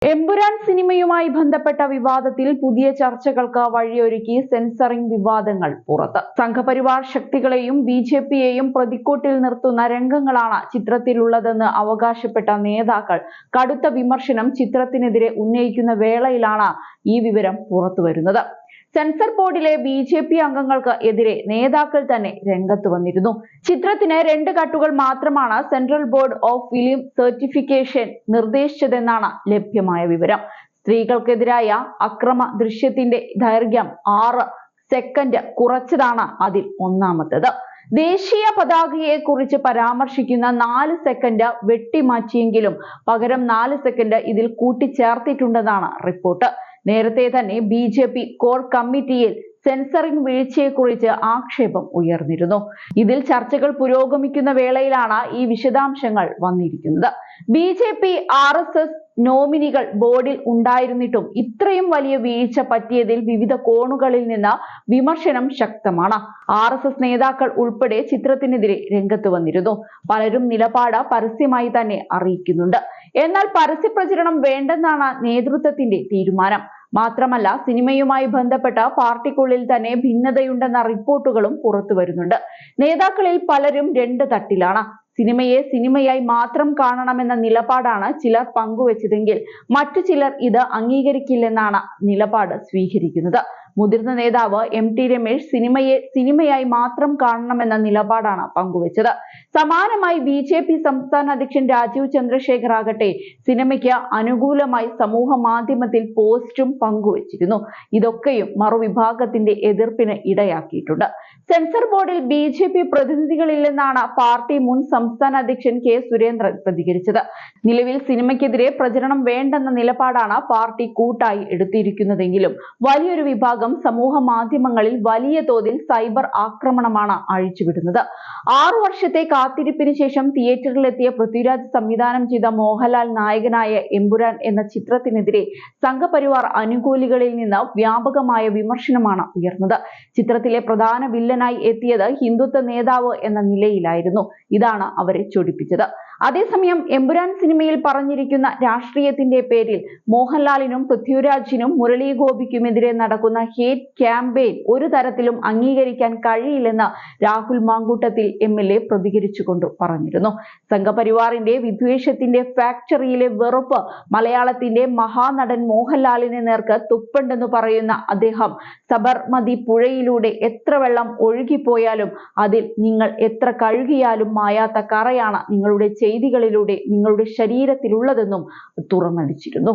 എമ്പുരാൻ സിനിമയുമായി ബന്ധപ്പെട്ട വിവാദത്തിൽ പുതിയ ചർച്ചകൾക്ക് വഴിയൊരുക്കി സെൻസറിംഗ് വിവാദങ്ങൾ പുറത്ത്. സംഘപരിവാർ ശക്തികളെയും ബിജെപിയെയും പ്രതിക്കൂട്ടിൽ നിർത്തുന്ന രംഗങ്ങളാണ് ചിത്രത്തിലുള്ളതെന്ന് അവകാശപ്പെട്ട നേതാക്കൾ കടുത്ത വിമർശനം ചിത്രത്തിനെതിരെ ഉന്നയിക്കുന്ന വേളയിലാണ് ഈ വിവരം പുറത്തുവരുന്നത്. സെൻസർ ബോർഡിലെ ബിജെപി അംഗങ്ങൾക്ക് എതിരെ നേതാക്കൾ തന്നെ രംഗത്ത് വന്നിരുന്നു. ചിത്രത്തിന് 2 കട്ടുകൾ മാത്രമാണ് central board of film certification നിർദ്ദേശിച്ചതെന്നാണ് ലഭ്യമായ വിവരം. സ്ത്രീകൾക്കെതിരായ അക്രമ ദൃശ്യത്തിന്റെ ദൈർഘ്യം 6 സെക്കൻഡ് കുറച്ചതാണ് അതിൽ ഒന്നാമത്തേത്. ദേശീയ പതാകയെ കുറിച്ച് പരാമർശിക്കുന്ന 4 സെക്കൻഡ് വെട്ടിമാറ്റിയെങ്കിലും പകരം 4 സെക്കൻഡ് ഇതിൽ കൂട്ടിച്ചേർത്തിട്ടുണ്ടെന്നാണ് റിപ്പോർട്ട്. നേരത്തെ തന്നെ ബിജെപി കോർ കമ്മിറ്റിയിൽ സെൻസറിംഗ് വീഴ്ചയെക്കുറിച്ച് ആക്ഷേപം ഉയർന്നിരുന്നു. ഇതിൽ ചർച്ചകൾ പുരോഗമിക്കുന്ന വേളയിലാണ് ഈ വിശദാംശങ്ങൾ വന്നിരിക്കുന്നത്. ബിജെപി RSS നോമിനികൾ ബോർഡിൽ ഉണ്ടായിരുന്നിട്ടും ഇത്രയും വലിയ വീഴ്ച പറ്റിയതിൽ വിവിധ കോണുകളിൽ നിന്ന് വിമർശനം ശക്തമാണ്. RSS നേതാക്കൾ ഉൾപ്പെടെ ചിത്രത്തിനെതിരെ രംഗത്ത് വന്നിരുന്നു. പലരും നിലപാട് പരസ്യമായി തന്നെ അറിയിക്കുന്നുണ്ട്. എന്നാൽ പരസ്യപ്രചരണം വേണ്ടെന്നാണ് നേതൃത്വത്തിന്റെ തീരുമാനം. മാത്രമല്ല, സിനിമയുമായി ബന്ധപ്പെട്ട പാർട്ടിക്കുള്ളിൽ തന്നെ ഭിന്നതയുണ്ടെന്ന റിപ്പോർട്ടുകളും പുറത്തു വരുന്നുണ്ട്. നേതാക്കളിൽ പലരും 2 തട്ടിലാണ്. സിനിമയെ സിനിമയായി മാത്രം കാണണമെന്ന നിലപാടാണ് ചിലർ പങ്കുവച്ചതെങ്കിൽ മറ്റു ചിലർ ഇത് അംഗീകരിക്കില്ലെന്നാണ് നിലപാട് സ്വീകരിക്കുന്നത്. മുതിർന്ന നേതാവ് MT രമേശ് സിനിമയെ സിനിമയായി മാത്രം കാണണമെന്ന നിലപാടാണ് പങ്കുവച്ചത്. സമാനമായി BJP സംസ്ഥാന അധ്യക്ഷൻ രാജീവ് ചന്ദ്രശേഖർ ആകട്ടെ സിനിമയ്ക്ക് അനുകൂലമായി സമൂഹ മാധ്യമത്തിൽ പോസ്റ്റും പങ്കുവച്ചിരുന്നു. ഇതൊക്കെയും മറുവിഭാഗത്തിന്റെ എതിർപ്പിന് ഇടയാക്കിയിട്ടുണ്ട്. സെൻസർ ബോർഡിൽ BJP പ്രതിനിധികളില്ലെന്നാണ് പാർട്ടി മുൻ സംസ്ഥാന അധ്യക്ഷൻ K സുരേന്ദ്രൻ പ്രതികരിച്ചത്. നിലവിൽ സിനിമയ്ക്കെതിരെ പ്രചരണം വേണ്ടെന്ന നിലപാടാണ് പാർട്ടി കൂട്ടായി എടുത്തിരിക്കുന്നതെങ്കിലും വലിയൊരു വിഭാഗം സമൂഹ മാധ്യമങ്ങളിൽ വലിയ തോതിൽ സൈബർ ആക്രമണമാണ് അഴിച്ചുവിടുന്നത്. 6 വർഷത്തെ കാത്തിരിപ്പിന് ശേഷം തിയേറ്ററിലെത്തിയ പൃഥ്വിരാജ് സംവിധാനം ചെയ്ത മോഹൻലാൽ നായകനായ എമ്പുരാൻ എന്ന ചിത്രത്തിനെതിരെ സംഘപരിവാർ അനുകൂലികളിൽ നിന്ന് വ്യാപകമായ വിമർശനമാണ് ഉയർന്നത്. ചിത്രത്തിലെ പ്രധാന വില്ലനായി എത്തിയത് ഹിന്ദുത്വ നേതാവ് എന്ന നിലയിലായിരുന്നു. ഇതാണ് അവരെ ചൊടിപ്പിച്ചത്. അതേസമയം എമ്പുരാൻ സിനിമയിൽ പറഞ്ഞിരിക്കുന്ന രാഷ്ട്രീയത്തിന്റെ പേരിൽ മോഹൻലാലിനും പൃഥ്വിരാജിനും മുരളി ഗോപിക്കുമെതിരെ നടക്കുന്ന ഹേറ്റ് ക്യാമ്പയിൻ ഒരു തരത്തിലും അംഗീകരിക്കാൻ കഴിയില്ലെന്ന് രാഹുൽ മാങ്കൂട്ടത്തിൽ MLA പ്രതികരിച്ചുകൊണ്ട് പറഞ്ഞിരുന്നു. സംഘപരിവാറിന്റെ വിദ്വേഷത്തിന്റെ ഫാക്ടറിയിലെ വെറുപ്പ് മലയാളത്തിന്റെ മഹാനടൻ മോഹൻലാലിന് നേർക്ക് തുപ്പുണ്ടെന്ന് പറയുന്ന അദ്ദേഹം സബർമതി പുഴയിലൂടെ എത്ര വെള്ളം ഒഴുകിപ്പോയാലും അതിൽ നിങ്ങൾ എത്ര കഴുകിയാലും മായാത്ത കറയാണ് നിങ്ങളുടെ ചെയ്തികളിലൂടെ നിങ്ങളുടെ ശരീരത്തിലുള്ളതെന്നും തുറന്നടിച്ചിരുന്നു.